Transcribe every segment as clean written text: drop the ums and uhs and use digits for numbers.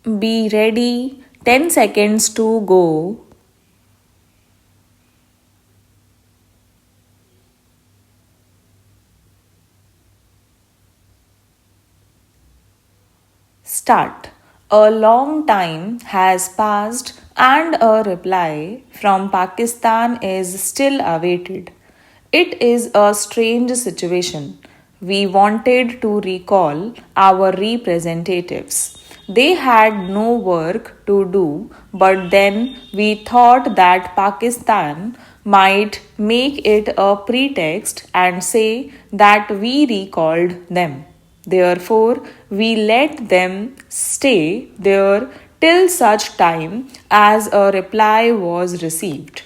Be ready. 10 seconds to go. Start. A long time has passed and a reply from Pakistan is still awaited. It is a strange situation. We wanted to recall our representatives. They had no work to do, but then we thought that Pakistan might make it a pretext and say that we recalled them. Therefore, we let them stay there till such time as a reply was received.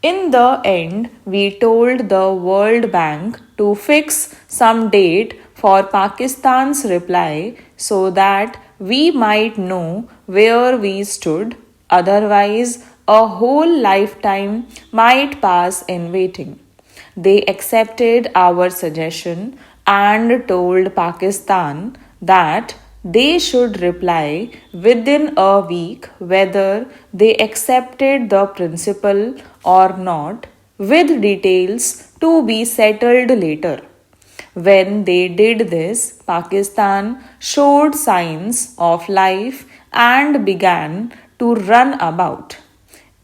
In the end, we told the World Bank to fix some date for Pakistan's reply so that we might know where we stood. Otherwise, a whole lifetime might pass in waiting. They accepted our suggestion and told Pakistan that they should reply within a week whether they accepted the principle or not, with details to be settled later. When they did this, Pakistan showed signs of life and began to run about.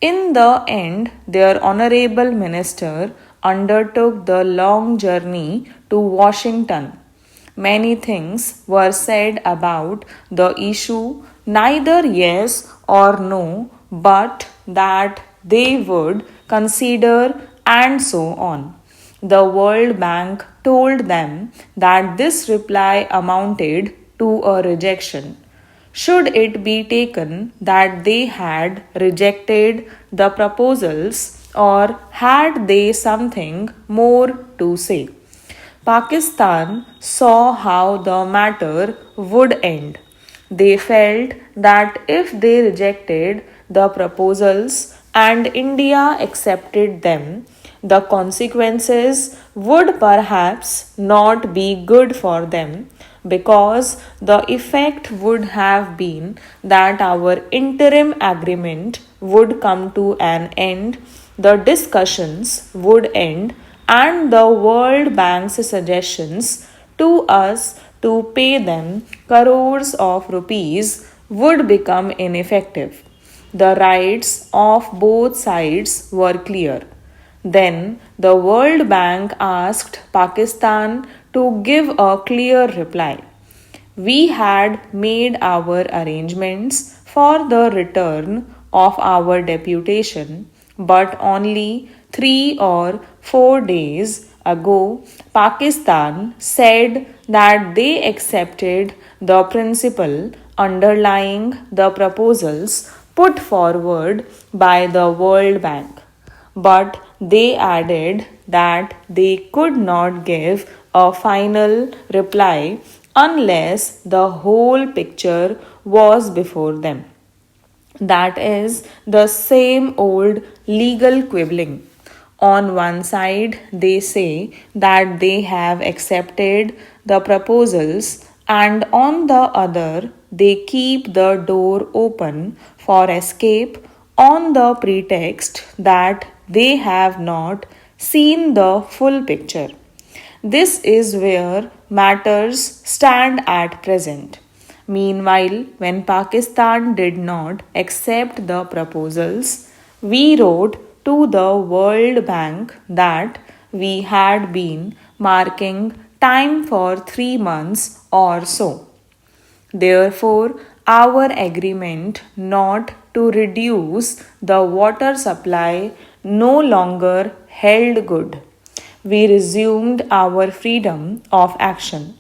In the end, their honorable minister undertook the long journey to Washington. Many things were said about the issue, neither yes or no, but that they would consider and so on. The World Bank told them that this reply amounted to a rejection. Should it be taken that they had rejected the proposals or had they something more to say? Pakistan saw how the matter would end. They felt that if they rejected the proposals and India accepted them, the consequences would perhaps not be good for them because the effect would have been that our interim agreement would come to an end, the discussions would end, and the World Bank's suggestions to us to pay them crores of rupees would become ineffective. The rights of both sides were clear. Then the World Bank asked Pakistan to give a clear reply. We had made our arrangements for the return of our deputation, but only 3 or 4 days ago, Pakistan said that they accepted the principle underlying the proposals put forward by the World Bank. But they added that they could not give a final reply unless the whole picture was before them. That is the same old legal quibbling. On one side, they say that they have accepted the proposals, and on the other, they keep the door open for escape on the pretext that they have not seen the full picture. This is where matters stand at present. Meanwhile, when Pakistan did not accept the proposals, we wrote to the World Bank that we had been marking time for 3 months or so. Therefore, our agreement not to reduce the water supply no longer held good. We resumed our freedom of action.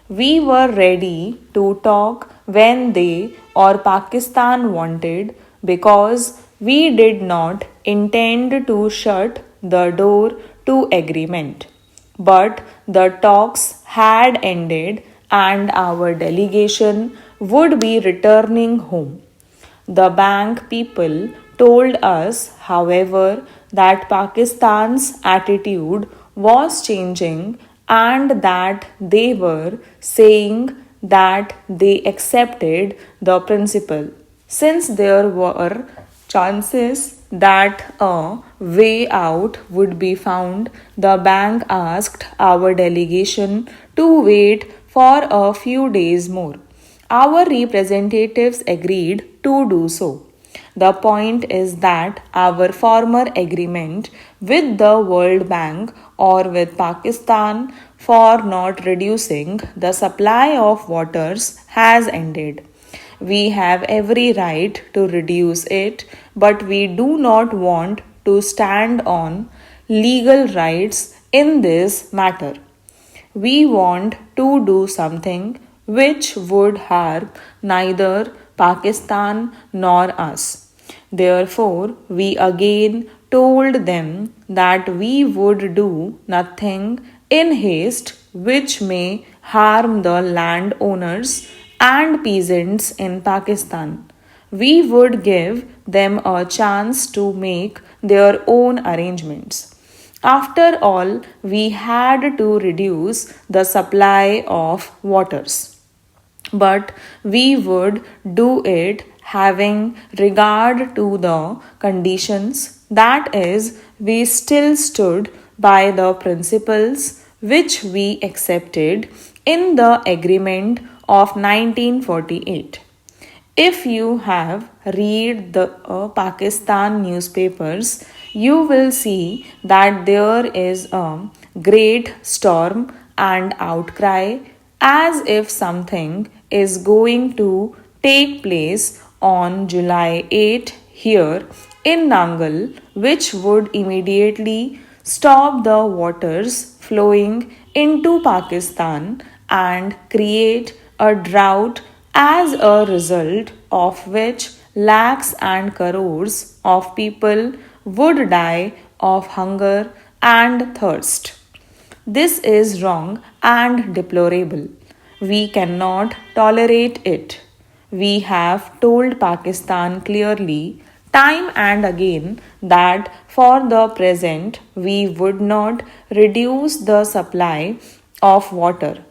We were ready to talk when they or Pakistan wanted because we did not intend to shut the door to agreement. But the talks had ended and our delegation would be returning home. The bank people told us, however, that Pakistan's attitude was changing and that they were saying that they accepted the principle. Since there were chances that a way out would be found, the bank asked our delegation to wait for a few days more. Our representatives agreed to do so. The point is that our former agreement with the World Bank or with Pakistan for not reducing the supply of waters has ended. We have every right to reduce it, but we do not want to stand on legal rights in this matter. We want to do something which would harm neither Pakistan nor us. Therefore, we again told them that we would do nothing in haste which may harm the landowners and peasants in Pakistan. We would give them a chance to make their own arrangements. After all, we had to reduce the supply of waters. But we would do it having regard to the conditions, that is, we still stood by the principles which we accepted in the agreement of 1948. If you have read the Pakistan newspapers, you will see that there is a great storm and outcry as if something is going to take place on July 8 here in Nangal, which would immediately stop the waters flowing into Pakistan and create a drought, as a result of which lakhs and crores of people would die of hunger and thirst. This is wrong and deplorable. We cannot tolerate it. We have told Pakistan clearly, time and again, that for the present we would not reduce the supply of water.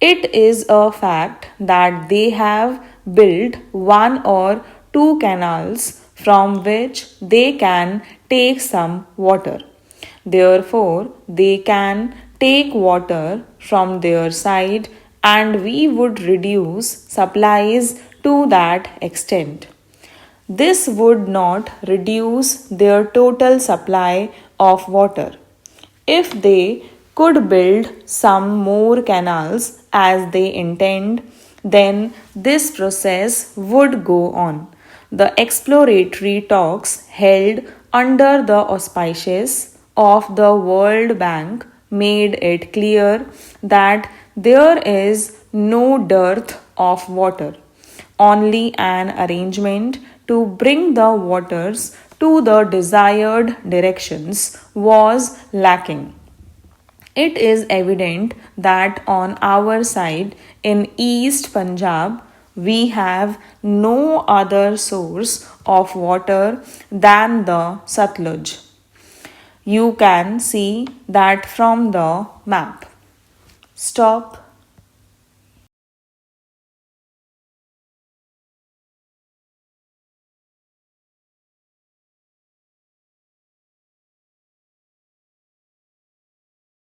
It is a fact that they have built one or two canals from which they can take some water. Therefore, they can take water from their side and we would reduce supplies to that extent. This would not reduce their total supply of water. If they could build some more canals as they intend, then this process would go on. The exploratory talks held under the auspices of the World Bank made it clear that there is no dearth of water, only an arrangement to bring the waters to the desired directions was lacking. It is evident that on our side in East Punjab, we have no other source of water than the Satluj. You can see that from the map. Stop.